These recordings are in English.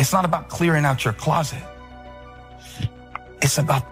It's not about clearing out your closet. It's about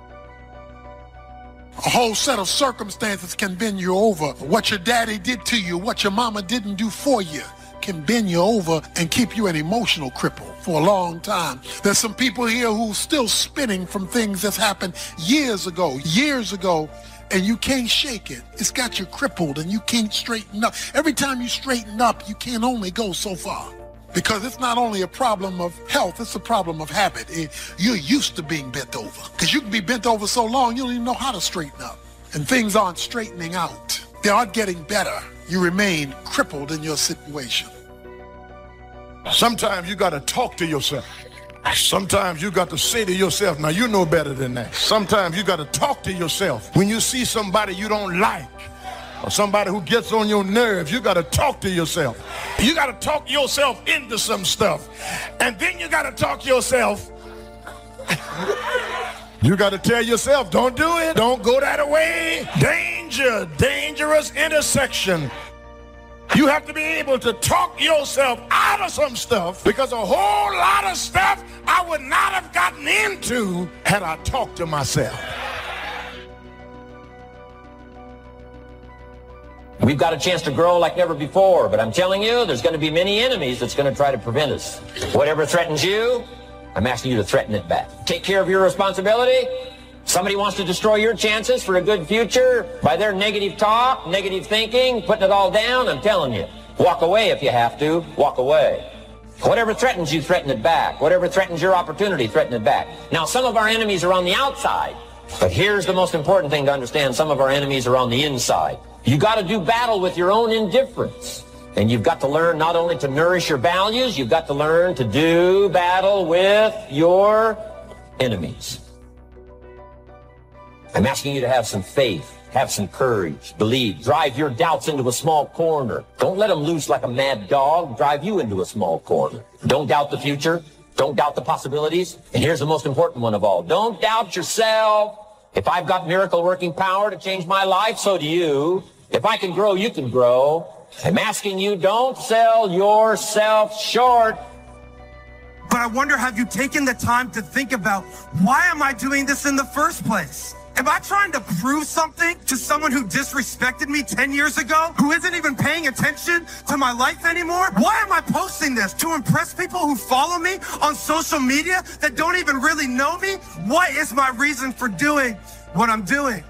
a whole set of circumstances can bend you over. What your daddy did to you, what your mama didn't do for you, can bend you over and keep you an emotional cripple for a long time. There's some people here who still spinning from things that's happened years ago, and you can't shake it. It's got you crippled and you can't straighten up. Every time you straighten up, you can only go so far. Because it's not only a problem of health, it's a problem of habit. You're used to being bent over. Because you can be bent over so long, you don't even know how to straighten up. And things aren't straightening out. They aren't getting better. You remain crippled in your situation. Sometimes you got to talk to yourself. Sometimes you got to say to yourself, now you know better than that. Sometimes you got to talk to yourself. When you see somebody you don't like, or somebody who gets on your nerves, you got to talk to yourself. You got to talk yourself into some stuff. And then you got to talk yourself. You got to tell yourself, don't do it. Don't go that way. Danger, dangerous intersection. You have to be able to talk yourself out of some stuff, because a whole lot of stuff I would not have gotten into had I talked to myself. We've got a chance to grow like never before, but I'm telling you, there's going to be many enemies that's going to try to prevent us. Whatever threatens you, I'm asking you to threaten it back. Take care of your responsibility. Somebody wants to destroy your chances for a good future by their negative talk, negative thinking, putting it all down. I'm telling you, walk away if you have to. Walk away. Whatever threatens you, threaten it back. Whatever threatens your opportunity, threaten it back. Now, some of our enemies are on the outside, but here's the most important thing to understand. Some of our enemies are on the inside. You got to do battle with your own indifference. And you've got to learn not only to nourish your values, you've got to learn to do battle with your enemies. I'm asking you to have some faith, have some courage, believe, drive your doubts into a small corner. Don't let them loose like a mad dog, drive you into a small corner. Don't doubt the future. Don't doubt the possibilities. And here's the most important one of all. Don't doubt yourself. If I've got miracle working power to change my life, so do you. If I can grow, you can grow. I'm asking you, don't sell yourself short. But I wonder, have you taken the time to think about, why am I doing this in the first place? Am I trying to prove something to someone who disrespected me 10 years ago, who isn't even paying attention to my life anymore? Why am I posting this? To impress people who follow me on social media that don't even really know me? What is my reason for doing what I'm doing?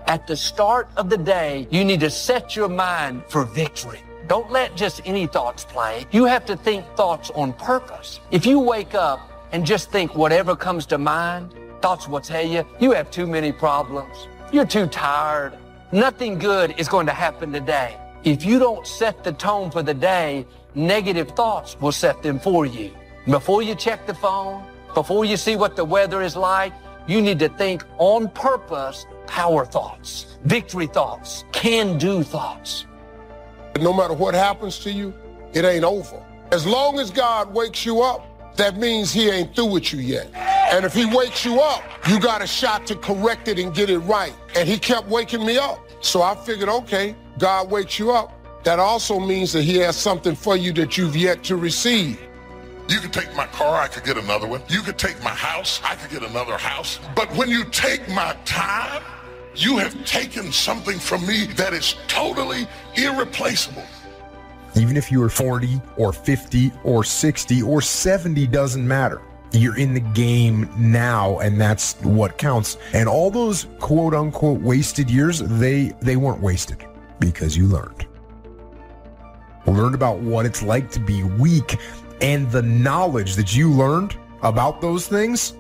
At the start of the day, you need to set your mind for victory. Don't let just any thoughts play. You have to think thoughts on purpose. If you wake up and just think whatever comes to mind, thoughts will tell you, you have too many problems. You're too tired. Nothing good is going to happen today. If you don't set the tone for the day, negative thoughts will set them for you. Before you check the phone, before you see what the weather is like, you need to think on purpose, power thoughts, victory thoughts, can-do thoughts. No matter what happens to you, it ain't over. As long as God wakes you up, that means he ain't through with you yet. And if he wakes you up, you got a shot to correct it and get it right. And he kept waking me up. So I figured, okay, God wakes you up. That also means that he has something for you that you've yet to receive. You could take my car, I could get another one. You could take my house, I could get another house. But when you take my time, you have taken something from me that is totally irreplaceable. Even if you are 40 or 50 or 60 or 70, doesn't matter. You're in the game now, and that's what counts. And all those quote unquote wasted years, they weren't wasted because you learned. Learned about what it's like to be weak, and the knowledge that you learned about those things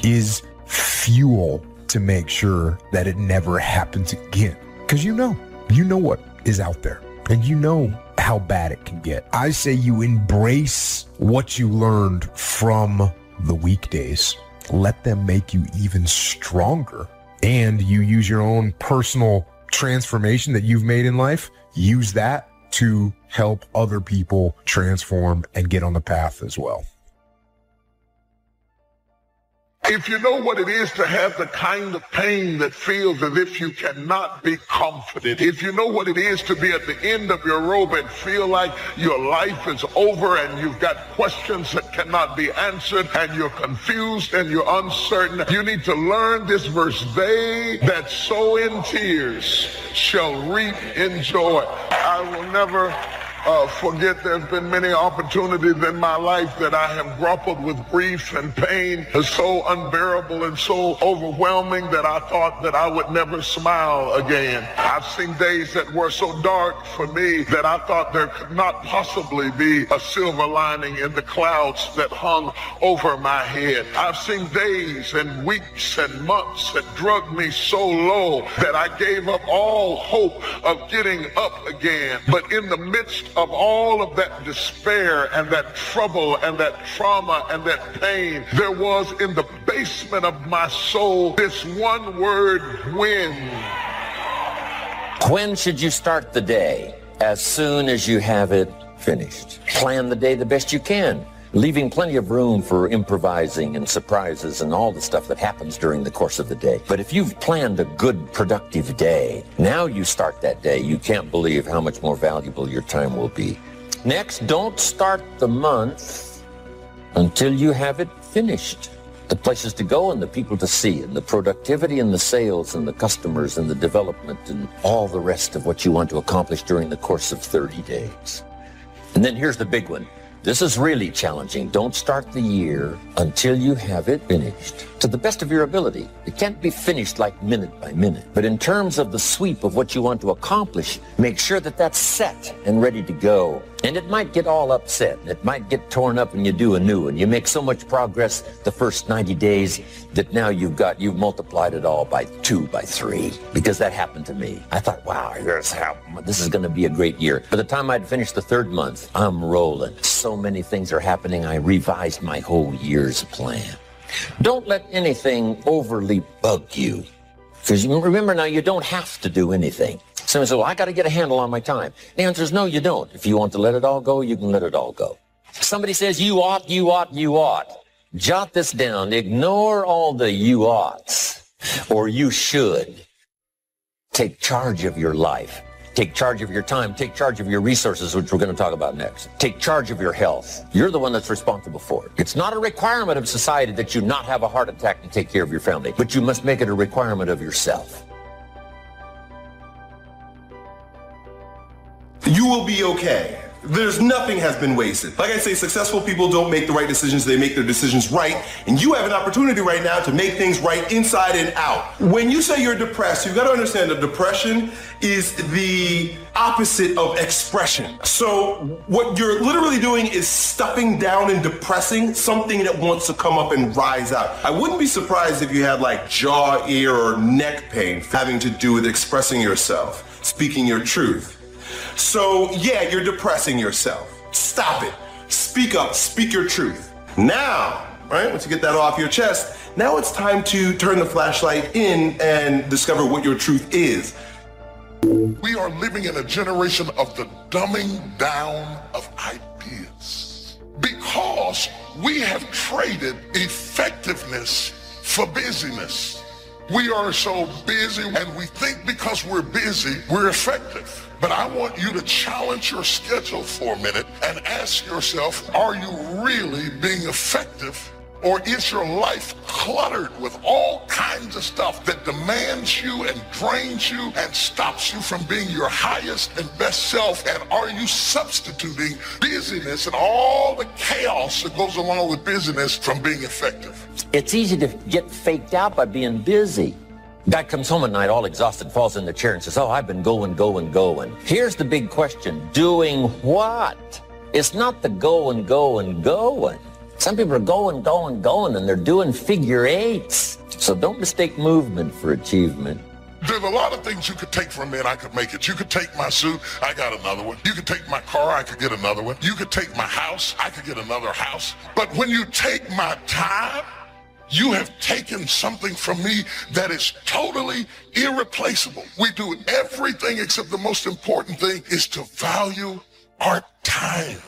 is fuel to make sure that it never happens again. Because you know what is out there, and you know how bad it can get. I say you embrace what you learned from the weekdays. Let them make you even stronger. And you use your own personal transformation that you've made in life. Use that to help other people transform and get on the path as well. If you know what it is to have the kind of pain that feels as if you cannot be comforted, if you know what it is to be at the end of your rope and feel like your life is over and you've got questions that cannot be answered and you're confused and you're uncertain, you need to learn this verse. They that sow in tears shall reap in joy. I will never forget there's been many opportunities in my life that I have grappled with grief and pain so unbearable and so overwhelming that I thought that I would never smile again. I've seen days that were so dark for me that I thought there could not possibly be a silver lining in the clouds that hung over my head. I've seen days and weeks and months that drugged me so low that I gave up all hope of getting up again. But in the midst of all of that despair and that trouble and that trauma and that pain, there was in the basement of my soul this one word, when. When should you start the day? As soon as you have it finished. Plan the day the best you can, leaving plenty of room for improvising and surprises and all the stuff that happens during the course of the day. But if you've planned a good, productive day, now you start that day, you can't believe how much more valuable your time will be. Next, don't start the month until you have it finished. The places to go and the people to see and the productivity and the sales and the customers and the development and all the rest of what you want to accomplish during the course of 30 days. And then here's the big one. This is really challenging. Don't start the year until you have it finished. To the best of your ability. It can't be finished like minute by minute. But in terms of the sweep of what you want to accomplish, make sure that that's set and ready to go. And it might get all upset. It might get torn up and you do a new one. You make so much progress the first 90 days that now you've multiplied it all by 2, by 3. Because that happened to me. I thought, wow, this is going to be a great year. By the time I'd finished the 3rd month, I'm rolling. So many things are happening. I revised my whole year's plan. Don't let anything overly bug you. Because remember now, you don't have to do anything. Someone says, well, I got to get a handle on my time. The answer is no, you don't. If you want to let it all go, you can let it all go. Somebody says, you ought. Jot this down. Ignore all the you oughts or you should. Take charge of your life. Take charge of your time. Take charge of your resources, which we're going to talk about next. Take charge of your health. You're the one that's responsible for it. It's not a requirement of society that you not have a heart attack and take care of your family, but you must make it a requirement of yourself. You will be okay. Nothing has been wasted. Like I say, successful people don't make the right decisions, they make their decisions right. And you have an opportunity right now to make things right inside and out. When you say you're depressed, you've got to understand that depression is the opposite of expression. So what you're literally doing is stuffing down and depressing something that wants to come up and rise out. I wouldn't be surprised if you had like jaw, ear, or neck pain having to do with expressing yourself, speaking your truth. So yeah, you're depressing yourself. Stop it. Speak up. Speak your truth. Now, right, once you get that off your chest, now it's time to turn the flashlight in and discover what your truth is. We are living in a generation of the dumbing down of ideas because we have traded effectiveness for busyness. We are so busy and we think because we're busy, we're effective. But I want you to challenge your schedule for a minute and ask yourself, are you really being effective? Or is your life cluttered with all kinds of stuff that demands you and drains you and stops you from being your highest and best self? And are you substituting busyness and all the chaos that goes along with busyness from being effective? It's easy to get faked out by being busy. Guy comes home at night all exhausted, falls in the chair and says, oh, I've been going. Here's the big question. Doing what? It's not the going. Some people are going, and they're doing figure eights. So don't mistake movement for achievement. There's a lot of things you could take from me and I could make it. You could take my suit, I got another one. You could take my car, I could get another one. You could take my house, I could get another house. But when you take my time, you have taken something from me that is totally irreplaceable. We do everything except the most important thing is to value our time.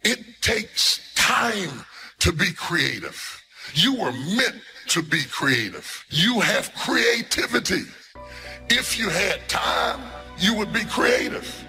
It takes time to be creative. You were meant to be creative. You have creativity. If you had time, you would be creative.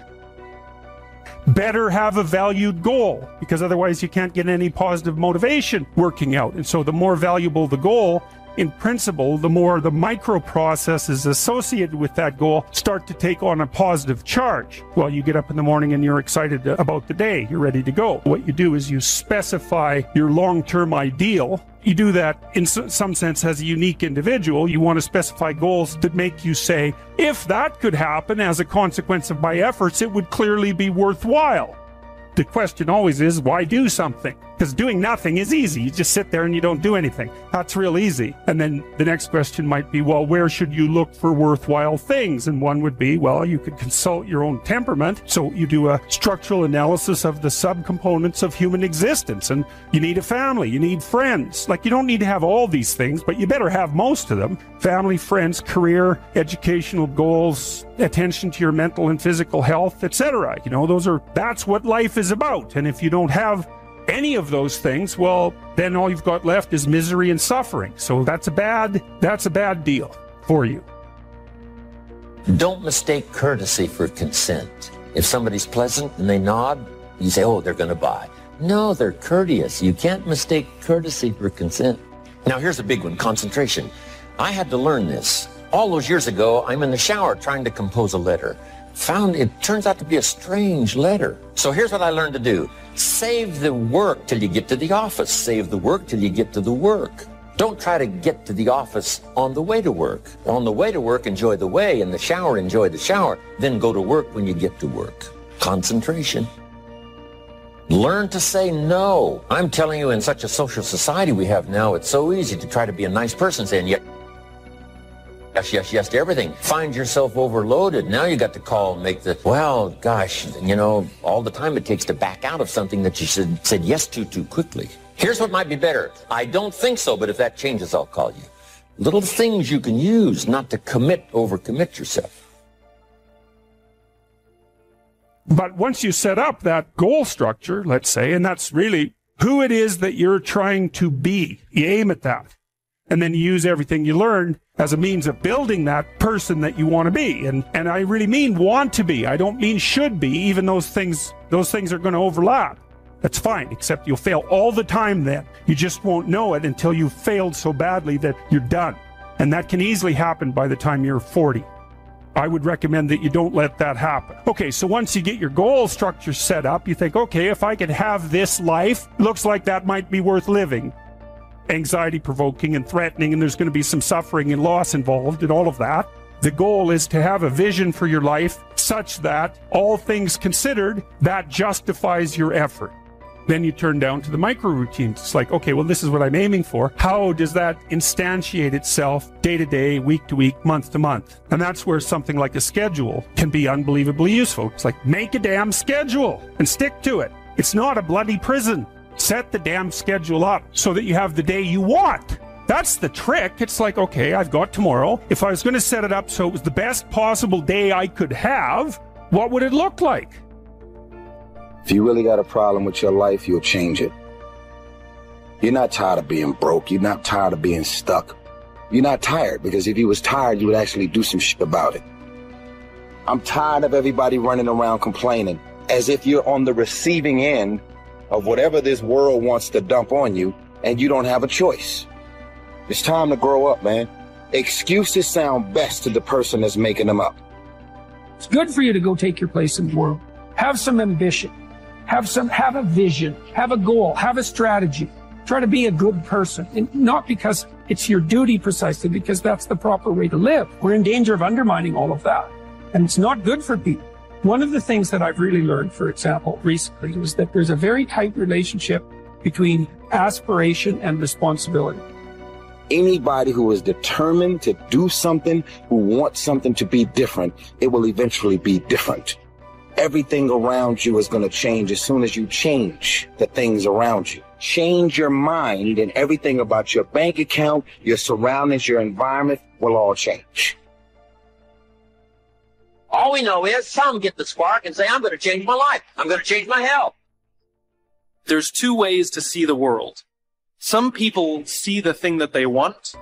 Better have a valued goal, because otherwise you can't get any positive motivation working out. And so the more valuable the goal, in principle, the more the microprocesses associated with that goal start to take on a positive charge. Well, you get up in the morning and you're excited about the day. You're ready to go. What you do is you specify your long-term ideal. You do that in some sense as a unique individual. You want to specify goals that make you say, if that could happen as a consequence of my efforts, it would clearly be worthwhile. The question always is, why do something? Because doing nothing is easy. You just sit there and you don't do anything. That's real easy. And then the next question might be, well, where should you look for worthwhile things? And one would be, well, you could consult your own temperament. So you do a structural analysis of the subcomponents of human existence. And you need a family. You need friends. Like, you don't need to have all these things, but you better have most of them. Family, friends, career, educational goals, attention to your mental and physical health, etc. You know, that's what life is about. And if you don't have any of those things, well, then all you've got left is misery and suffering. So that's a bad deal for you. Don't mistake courtesy for consent. If somebody's pleasant and they nod, you say, oh, they're going to buy. No, they're courteous. You can't mistake courtesy for consent. Now, here's a big one, concentration. I had to learn this. All those years ago, I'm in the shower trying to compose a letter. Found it turns out to be a strange letter. So here's what I learned to do. Save the work till you get to the office. Save the work till you get to the work. Don't try to get to the office on the way to work. On the way to work, enjoy the way. In the shower, enjoy the shower. Then go to work when you get to work. Concentration. Learn to say no. I'm telling you, in such a social society we have now, it's so easy to try to be a nice person, saying yes to everything. Find yourself overloaded. Now you got to call and make well, gosh, you know, all the time it takes to back out of something that you said yes to too quickly. Here's what might be better. I don't think so, but if that changes, I'll call you. Little things you can use not to overcommit yourself. But once you set up that goal structure, let's say, and that's really who it is that you're trying to be, you aim at that. And then you use everything you learned as a means of building that person that you want to be. And I really mean want to be. I don't mean should be, even those things are going to overlap. That's fine, except you'll fail all the time then. You just won't know it until you've failed so badly that you're done. And that can easily happen by the time you're 40. I would recommend that you don't let that happen. Okay, so once you get your goal structure set up, you think, okay, if I could have this life, looks like that might be worth living. Anxiety-provoking and threatening, and there's going to be some suffering and loss involved and all of that. The goal is to have a vision for your life such that, all things considered, that justifies your effort. Then you turn down to the micro routines. It's like, okay, well, this is what I'm aiming for. How does that instantiate itself day to day, week to week, month to month? And that's where something like a schedule can be unbelievably useful. It's like, make a damn schedule and stick to it. It's not a bloody prison. Set the damn schedule up so that you have the day you want. That's the trick. It's like, okay, I've got tomorrow. If I was going to set it up so it was the best possible day I could have, what would it look like? If you really got a problem with your life, you'll change it. You're not tired of being broke. You're not tired of being stuck. You're not tired, because if you was tired, you would actually do some shit about it. I'm tired of everybody running around complaining as if you're on the receiving end of whatever this world wants to dump on you, and you don't have a choice. It's time to grow up, man. Excuses sound best to the person that's making them up. It's good for you to go take your place in the world. Have some ambition. Have a vision. Have a goal. Have a strategy. Try to be a good person. And not because it's your duty precisely, because that's the proper way to live. We're in danger of undermining all of that. And it's not good for people. One of the things that I've really learned, for example, recently, is that there's a very tight relationship between aspiration and responsibility. Anybody who is determined to do something, who wants something to be different, it will eventually be different. Everything around you is going to change as soon as you change the things around you. Change your mind, and everything about your bank account, your surroundings, your environment will all change. All we know is some get the spark and say, I'm going to change my life. I'm going to change my health. There's two ways to see the world. Some people see the thing that they want,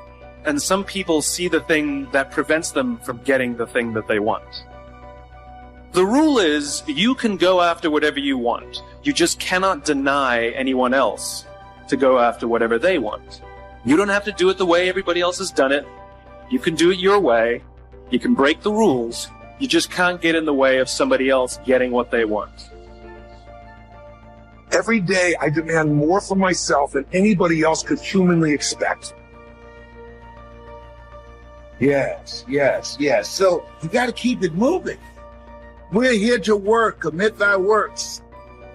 and some people see the thing that prevents them from getting the thing that they want. The rule is, you can go after whatever you want. You just cannot deny anyone else to go after whatever they want. You don't have to do it the way everybody else has done it. You can do it your way. You can break the rules. You just can't get in the way of somebody else getting what they want. Every day I demand more from myself than anybody else could humanly expect. Yes. So you got to keep it moving. We're here to work, commit thy works.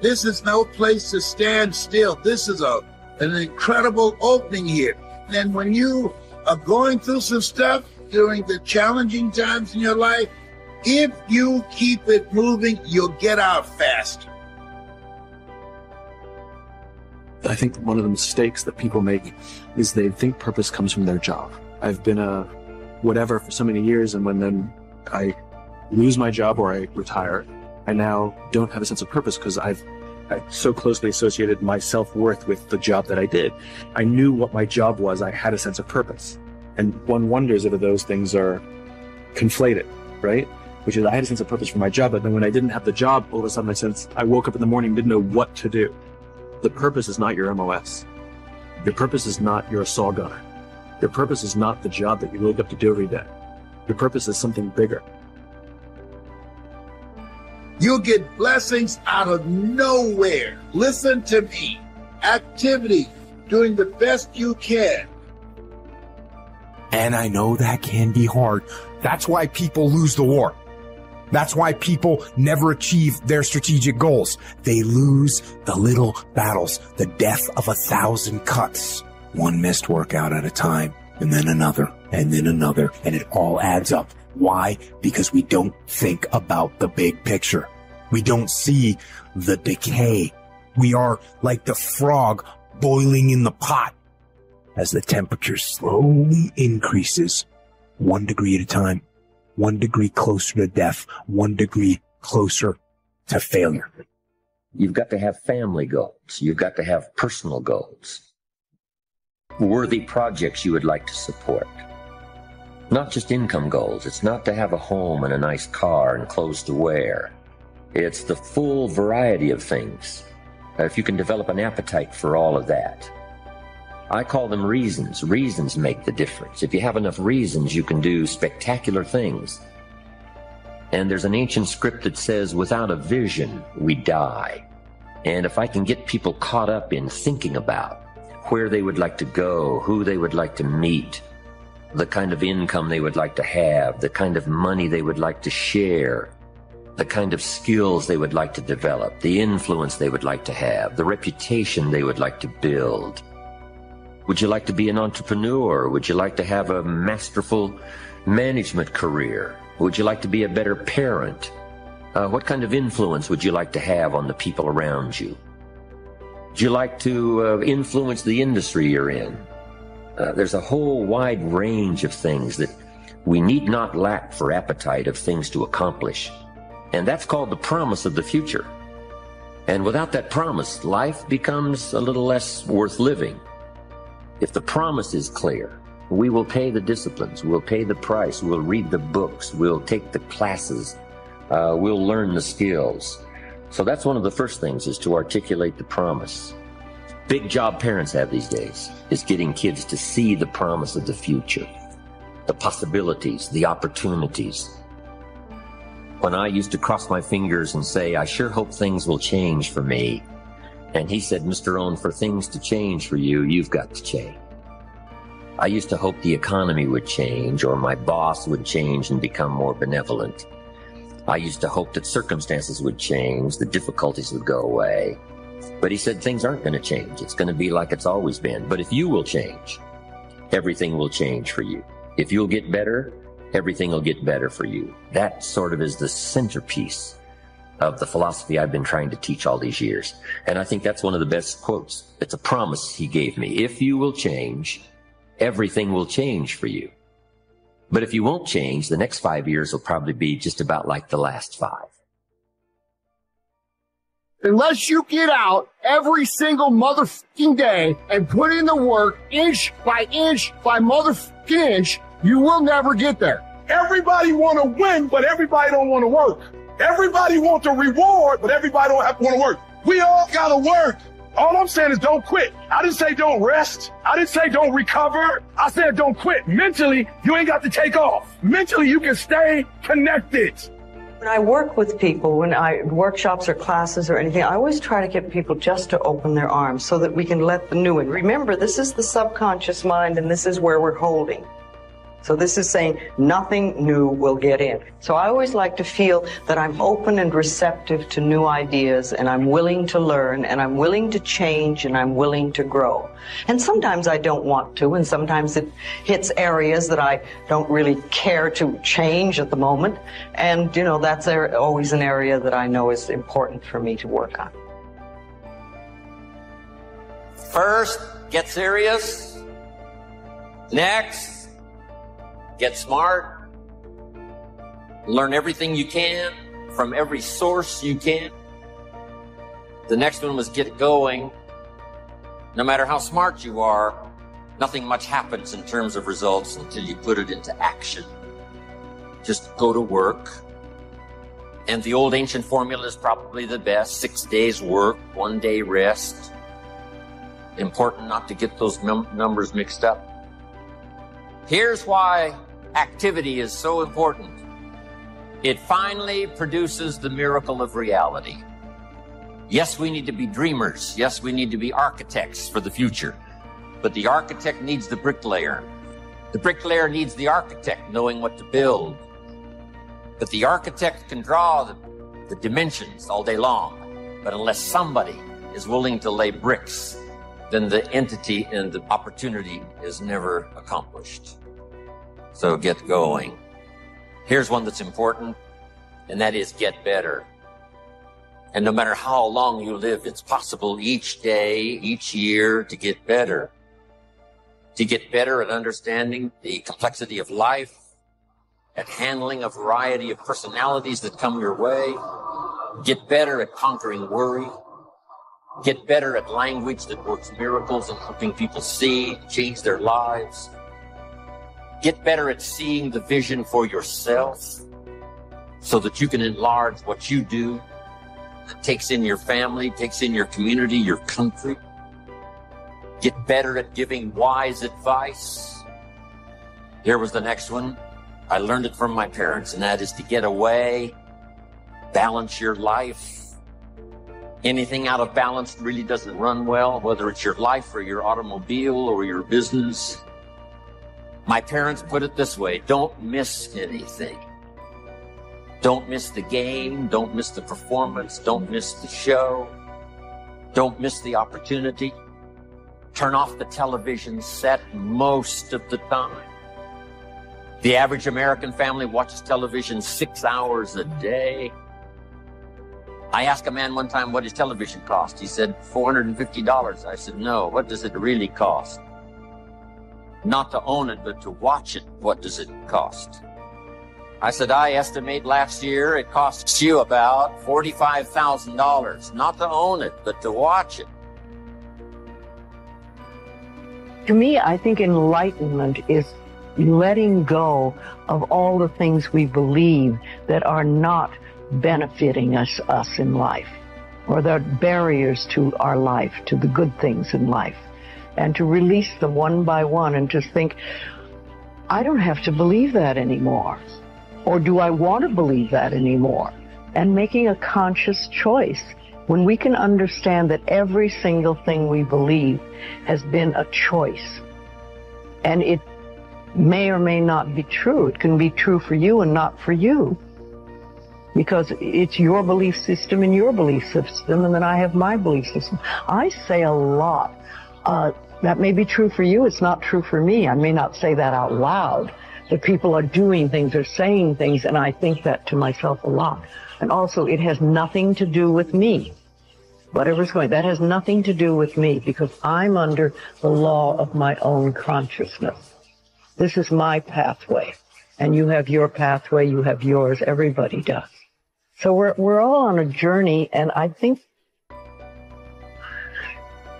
This is no place to stand still. This is an incredible opening here. And when you are going through some stuff during the challenging times in your life, if you keep it moving, you'll get out fast. I think one of the mistakes that people make is they think purpose comes from their job. I've been a whatever for so many years, and when then I lose my job or I retire, I now don't have a sense of purpose because I so closely associated my self-worth with the job that I did. I knew what my job was. I had a sense of purpose. And one wonders if those things are conflated, right? Which is, I had a sense of purpose for my job, but then when I didn't have the job, all of a sudden I woke up in the morning and didn't know what to do. The purpose is not your MOS. Your purpose is not your assault gunner. Your purpose is not the job that you wake up to do every day. Your purpose is something bigger. You'll get blessings out of nowhere. Listen to me. Activity, doing the best you can. And I know that can be hard. That's why people lose the war. That's why people never achieve their strategic goals. They lose the little battles, the death of 1,000 cuts. One missed workout at a time, and then another, and then another, and it all adds up. Why? Because we don't think about the big picture. We don't see the decay. We are like the frog boiling in the pot as the temperature slowly increases 1 degree at a time, 1 degree closer to death, 1 degree closer to failure. You've got to have family goals. You've got to have personal goals. Worthy projects you would like to support. Not just income goals. It's not to have a home and a nice car and clothes to wear. It's the full variety of things. If you can develop an appetite for all of that. I call them reasons. Reasons make the difference. If you have enough reasons, you can do spectacular things. And there's an ancient script that says, without a vision, we die. And if I can get people caught up in thinking about where they would like to go, who they would like to meet, the kind of income they would like to have, the kind of money they would like to share, the kind of skills they would like to develop, the influence they would like to have, the reputation they would like to build. Would you like to be an entrepreneur? Would you like to have a masterful management career? Would you like to be a better parent? What kind of influence would you like to have on the people around you? Would you like to influence the industry you're in? There's a whole wide range of things that we need not lack for appetite of things to accomplish. And that's called the promise of the future. And without that promise, life becomes a little less worth living. If the promise is clear, we will pay the disciplines, we'll pay the price, we'll read the books, we'll take the classes, we'll learn the skills. So that's one of the first things, is to articulate the promise. Big job parents have these days is getting kids to see the promise of the future, the possibilities, the opportunities. When I used to cross my fingers and say, I sure hope things will change for me. And he said, Mr. Rohn, for things to change for you, you've got to change. I used to hope the economy would change, or my boss would change and become more benevolent. I used to hope that circumstances would change, the difficulties would go away. But he said things aren't going to change. It's going to be like it's always been. But if you will change, everything will change for you. If you'll get better, everything will get better for you. That sort of is the centerpiece of the philosophy I've been trying to teach all these years. And I think that's one of the best quotes. It's a promise he gave me. If you will change, everything will change for you. But if you won't change, the next 5 years will probably be just about like the last 5. Unless you get out every single motherfucking day and put in the work inch by motherfucking inch, you will never get there. Everybody want to win, but everybody don't want to work. Everybody wants a reward, but everybody don't want to work. We all got to work. All I'm saying is don't quit. I didn't say don't rest. I didn't say don't recover. I said don't quit. Mentally, you ain't got to take off. Mentally, you can stay connected. When I work with people, when I workshops or classes or anything, I always try to get people just to open their arms so that we can let the new in. Remember, this is the subconscious mind, and this is where we're holding. So this is saying nothing new will get in. So I always like to feel that I'm open and receptive to new ideas, and I'm willing to learn, and I'm willing to change, and I'm willing to grow. And sometimes I don't want to, and sometimes it hits areas that I don't really care to change at the moment. And, you know, that's always an area that I know is important for me to work on. First, get serious. Next, get smart. Learn everything you can from every source you can. The next one was get going. No matter how smart you are, nothing much happens in terms of results until you put it into action. Just go to work. And the old ancient formula is probably the best. 6 days work, 1 day rest. Important not to get those numbers mixed up. Here's why activity is so important. It finally produces the miracle of reality. Yes, we need to be dreamers. Yes, we need to be architects for the future. But the architect needs the bricklayer. The bricklayer needs the architect knowing what to build. But the architect can draw the dimensions all day long. But unless somebody is willing to lay bricks, then the entity and the opportunity is never accomplished. So get going. Here's one that's important, and that is get better. And no matter how long you live, it's possible each day, each year to get better. To get better at understanding the complexity of life, at handling a variety of personalities that come your way. Get better at conquering worry. Get better at language that works miracles and helping people see, change their lives. Get better at seeing the vision for yourself so that you can enlarge what you do. That takes in your family, takes in your community, your country. Get better at giving wise advice. Here was the next one. I learned it from my parents, and that is to get away, balance your life. Anything out of balance really doesn't run well, whether it's your life or your automobile or your business. My parents put it this way: don't miss anything. Don't miss the game, don't miss the performance, don't miss the show, don't miss the opportunity. Turn off the television set most of the time. The average American family watches television 6 hours a day. I asked a man one time what his television cost. He said $450. I said, no, what does it really cost? Not to own it, but to watch it, what does it cost? I said, I estimate last year it cost you about $45,000, not to own it, but to watch it. To me, I think enlightenment is letting go of all the things we believe that are not benefiting us in life, or that are barriers to our life, to the good things in life, and to release them one by one and just think, I don't have to believe that anymore. Or do I want to believe that anymore? And making a conscious choice. When we can understand that every single thing we believe has been a choice, and it may or may not be true. It can be true for you and not for you, because it's your belief system and your belief system, and then I have my belief system. I say a lot. That may be true for you. It's not true for me. I may not say that out loud, but people are doing things or saying things, and I think that to myself a lot. And also, it has nothing to do with me. Whatever's going, that has nothing to do with me, because I'm under the law of my own consciousness. This is my pathway, and you have your pathway, you have yours, everybody does. So we're all on a journey, and I think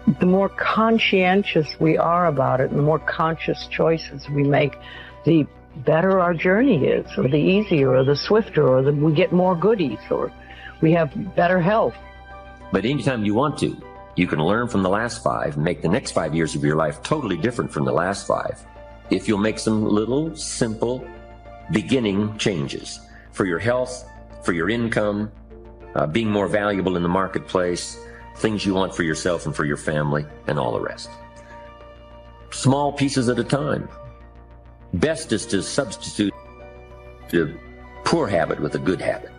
the more conscientious we are about it, and the more conscious choices we make, the better our journey is, or the easier, or the swifter, or we get more goodies, or we have better health. But anytime you want to, you can learn from the last 5 and make the next 5 years of your life totally different from the last 5. If you'll make some little, simple, beginning changes for your health, for your income, being more valuable in the marketplace, things you want for yourself and for your family, and all the rest. Small pieces at a time. Best is to substitute the poor habit with a good habit.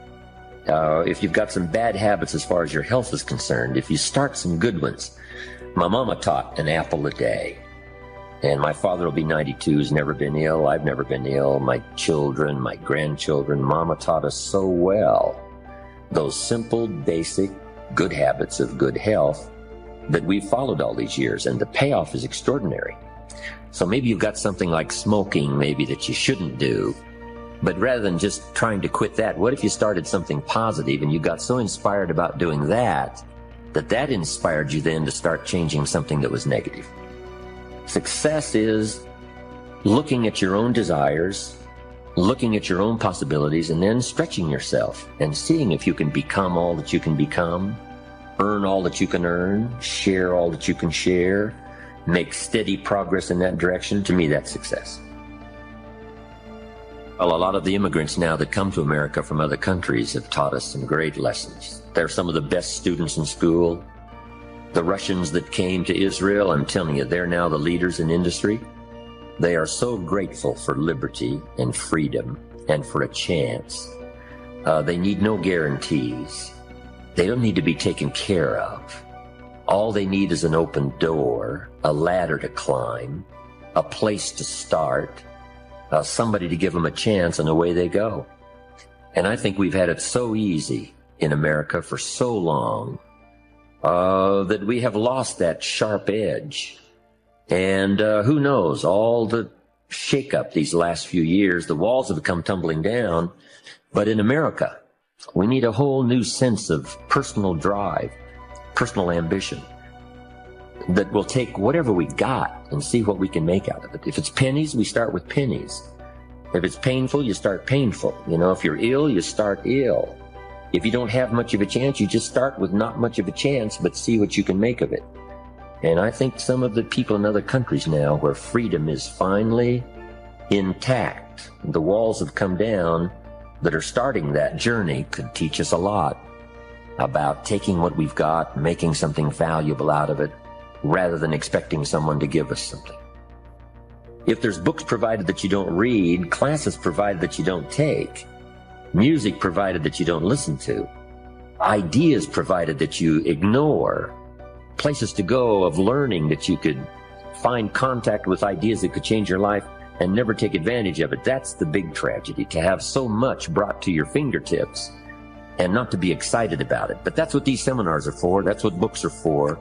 If you've got some bad habits as far as your health is concerned, if you start some good ones. My mama taught an apple a day. And my father will be 92, has never been ill. I've never been ill. My children, my grandchildren, mama taught us so well those simple, basic, good habits of good health that we've followed all these years, and the payoff is extraordinary. So maybe you've got something like smoking maybe that you shouldn't do, but rather than just trying to quit that, what if you started something positive and you got so inspired about doing that, that inspired you then to start changing something that was negative? Success is looking at your own desires, looking at your own possibilities, and then stretching yourself and seeing if you can become all that you can become, earn all that you can earn, share all that you can share, make steady progress in that direction. To me, that's success. Well, a lot of the immigrants now that come to America from other countries have taught us some great lessons. They're some of the best students in school. The Russians that came to Israel, I'm telling you, they're now the leaders in industry. They are so grateful for liberty and freedom and for a chance. They need no guarantees. They don't need to be taken care of. All they need is an open door, a ladder to climb, a place to start, somebody to give them a chance, and away they go. And I think we've had it so easy in America for so long that we have lost that sharp edge. And who knows, all the shake-up these last few years, the walls have come tumbling down. But in America, we need a whole new sense of personal drive, personal ambition, that will take whatever we got and see what we can make out of it. If it's pennies, we start with pennies. If it's painful, you start painful. You know, if you're ill, you start ill. If you don't have much of a chance, you just start with not much of a chance, but see what you can make of it. And I think some of the people in other countries now where freedom is finally intact, the walls have come down, that are starting that journey, could teach us a lot about taking what we've got, making something valuable out of it, rather than expecting someone to give us something. If there's books provided that you don't read, classes provided that you don't take, music provided that you don't listen to, ideas provided that you ignore, places to go of learning that you could find contact with ideas that could change your life and never take advantage of it, that's the big tragedy, to have so much brought to your fingertips and not to be excited about it. But that's what these seminars are for. That's what books are for.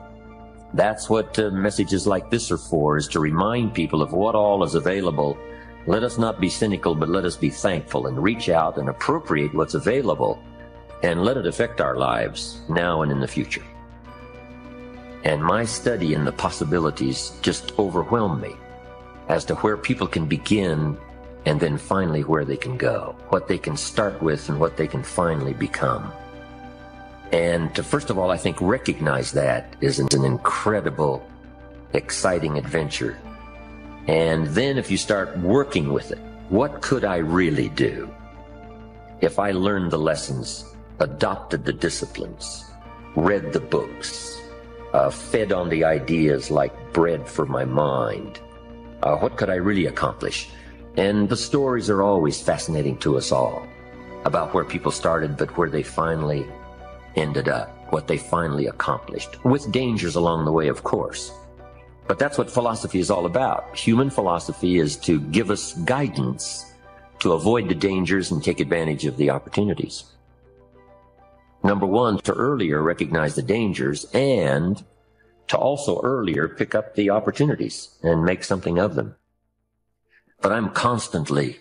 That's what messages like this are for, is to remind people of what all is available. Let us not be cynical, but let us be thankful and reach out and appropriate what's available and let it affect our lives now and in the future. And my study in the possibilities just overwhelmed me as to where people can begin and then finally where they can go, what they can start with and what they can finally become. And to, first of all, I think recognize that is an incredible, exciting adventure. And then if you start working with it, what could I really do if I learned the lessons, adopted the disciplines, read the books, fed on the ideas like bread for my mind? What could I really accomplish? And the stories are always fascinating to us all about where people started, but where they finally ended up, what they finally accomplished, with dangers along the way, of course. But that's what philosophy is all about. Human philosophy is to give us guidance to avoid the dangers and take advantage of the opportunities. Number one, to earlier recognize the dangers and to also earlier pick up the opportunities and make something of them. But I'm constantly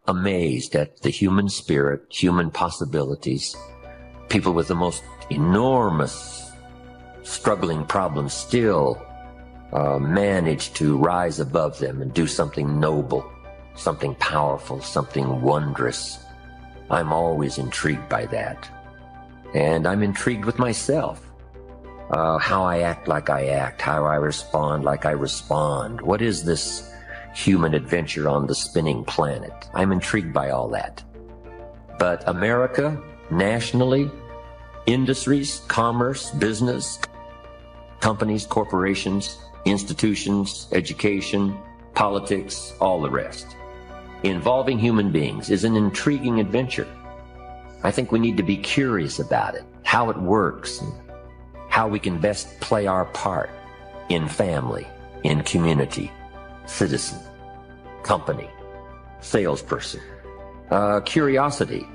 amazed at the human spirit, human possibilities, people with the most enormous struggling problems still manage to rise above them and do something noble, something powerful, something wondrous. I'm always intrigued by that. And I'm intrigued with myself. How I act like I act, how I respond like I respond. What is this human adventure on the spinning planet? I'm intrigued by all that. But America, nationally, industries, commerce, business, companies, corporations, institutions, education, politics, all the rest, involving human beings, is an intriguing adventure. I think we need to be curious about it, how it works, and how we can best play our part in family, in community, citizen, company, salesperson. Curiosity.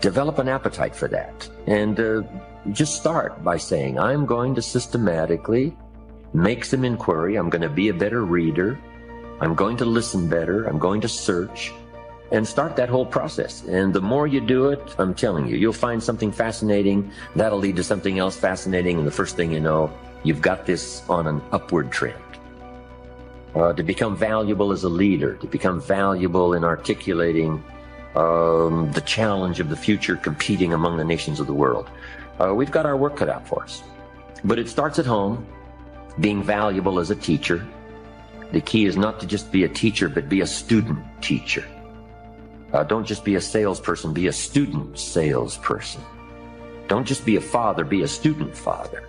Develop an appetite for that. And just start by saying, I'm going to systematically make some inquiry. I'm going to be a better reader. I'm going to listen better. I'm going to search. And start that whole process. And the more you do it, I'm telling you, you'll find something fascinating. That'll lead to something else fascinating. And the first thing you know, you've got this on an upward trend. To become valuable as a leader, to become valuable in articulating the challenge of the future, competing among the nations of the world. We've got our work cut out for us. But it starts at home, being valuable as a teacher. The key is not to just be a teacher, but be a student teacher. Don't just be a salesperson, be a student salesperson. Don't just be a father, be a student father.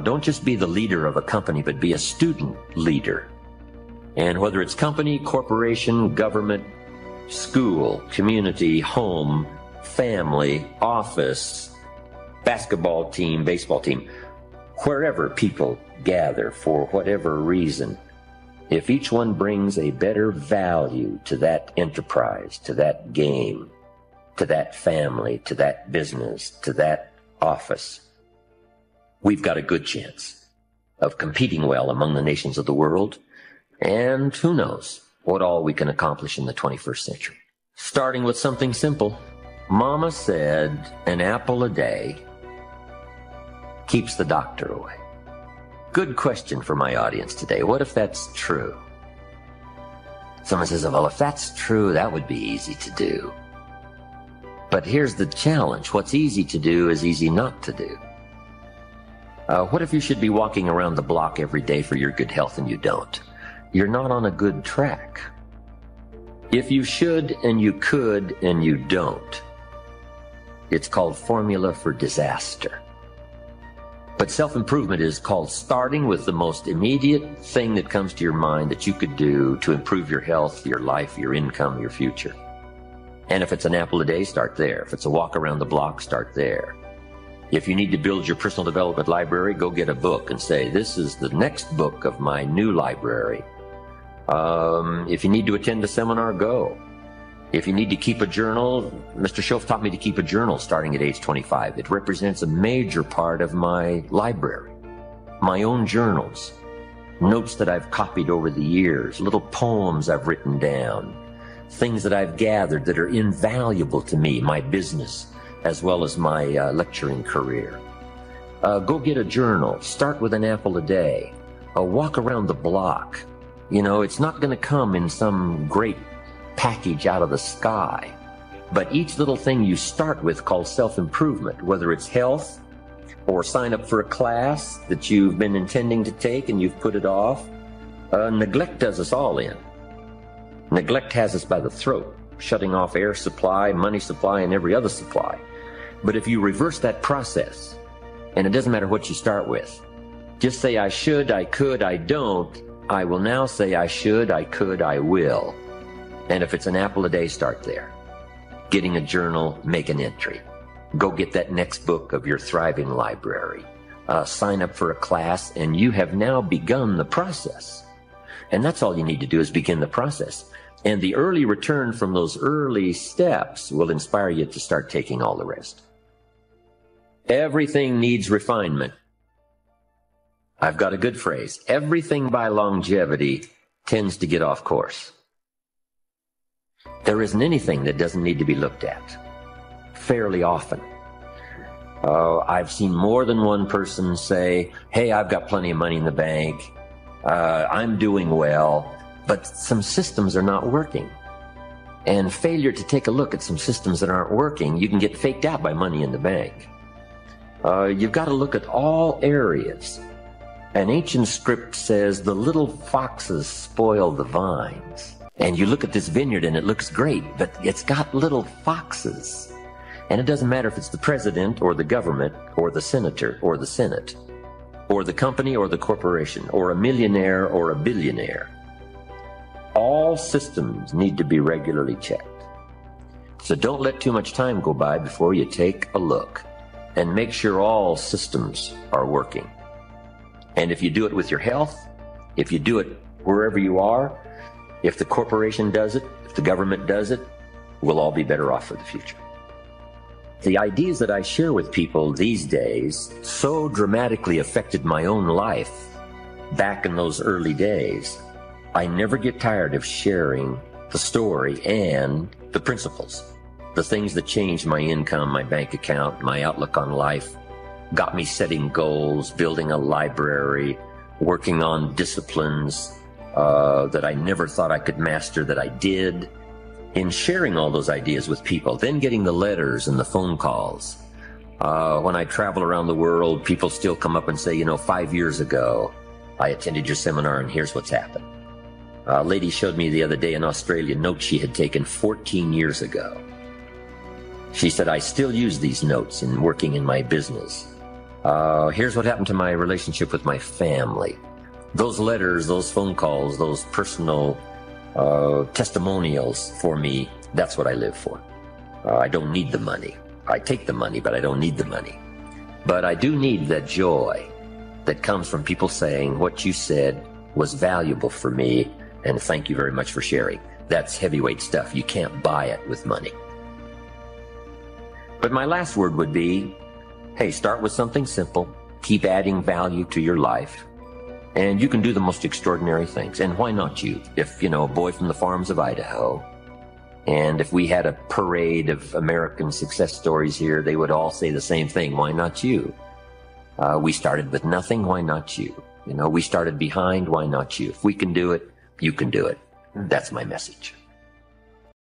Don't just be the leader of a company, but be a student leader. And whether it's company, corporation, government, school, community, home, family, office, basketball team, baseball team, wherever people gather for whatever reason, if each one brings a better value to that enterprise, to that game, to that family, to that business, to that office, we've got a good chance of competing well among the nations of the world. And who knows what all we can accomplish in the 21st century. Starting with something simple. Mama said an apple a day keeps the doctor away. Good question for my audience today. What if that's true? Someone says, well, if that's true, that would be easy to do. But here's the challenge. What's easy to do is easy not to do. What if you should be walking around the block every day for your good health and you don't? You're not on a good track. If you should and you could and you don't, it's called formula for disaster. But self-improvement is called starting with the most immediate thing that comes to your mind that you could do to improve your health, your life, your income, your future. And if it's an apple a day, start there. If it's a walk around the block, start there. If you need to build your personal development library, go get a book and say, this is the next book of my new library. If you need to attend a seminar, go. If you need to keep a journal, Mr. Schoaf taught me to keep a journal starting at age 25. It represents a major part of my library. My own journals, notes that I've copied over the years, little poems I've written down, things that I've gathered that are invaluable to me, my business, as well as my lecturing career. Go get a journal. Start with an apple a day. Walk around the block. You know, it's not going to come in some great package out of the sky. But each little thing you start with called self-improvement, whether it's health or sign up for a class that you've been intending to take and you've put it off. Neglect does us all in. Neglect has us by the throat, shutting off air supply, money supply, and every other supply. But if you reverse that process, and it doesn't matter what you start with, just say, I should, I could, I don't. I will now say, I should, I could, I will. And if it's an apple a day, start there. Getting a journal, make an entry. Go get that next book of your thriving library. Sign up for a class, and you have now begun the process. And that's all you need to do is begin the process. And the early return from those early steps will inspire you to start taking all the rest. Everything needs refinement. I've got a good phrase. Everything by longevity tends to get off course. There isn't anything that doesn't need to be looked at fairly often. I've seen more than one person say, hey, I've got plenty of money in the bank. I'm doing well, but some systems are not working. And failure to take a look at some systems that aren't working, you can get faked out by money in the bank. You've got to look at all areas. An ancient script says the little foxes spoil the vines. And you look at this vineyard and it looks great, but it's got little foxes. And it doesn't matter if it's the president or the government or the senator or the senate or the company or the corporation or a millionaire or a billionaire. All systems need to be regularly checked. So don't let too much time go by before you take a look and make sure all systems are working. And if you do it with your health, if you do it wherever you are, if the corporation does it, if the government does it, we'll all be better off for the future. The ideas that I share with people these days so dramatically affected my own life back in those early days. I never get tired of sharing the story and the principles, the things that changed my income, my bank account, my outlook on life, got me setting goals, building a library, working on disciplines that I never thought I could master that I did. In sharing all those ideas with people, then getting the letters and the phone calls. When I travel around the world, people still come up and say, 5 years ago, I attended your seminar and here's what's happened. A lady showed me the other day in Australia notes she had taken 14 years ago. She said, I still use these notes in working in my business. Here's what happened to my relationship with my family. Those letters, those phone calls, those personal testimonials for me, that's what I live for. I don't need the money. I take the money, but I don't need the money. But I do need that joy that comes from people saying what you said was valuable for me, and thank you very much for sharing. That's heavyweight stuff. You can't buy it with money. But my last word would be, hey, start with something simple. Keep adding value to your life. And you can do the most extraordinary things. And why not you? If, a boy from the farms of Idaho, and if we had a parade of American success stories here, they would all say the same thing. Why not you? We started with nothing. Why not you? We started behind. Why not you? If we can do it, you can do it. That's my message.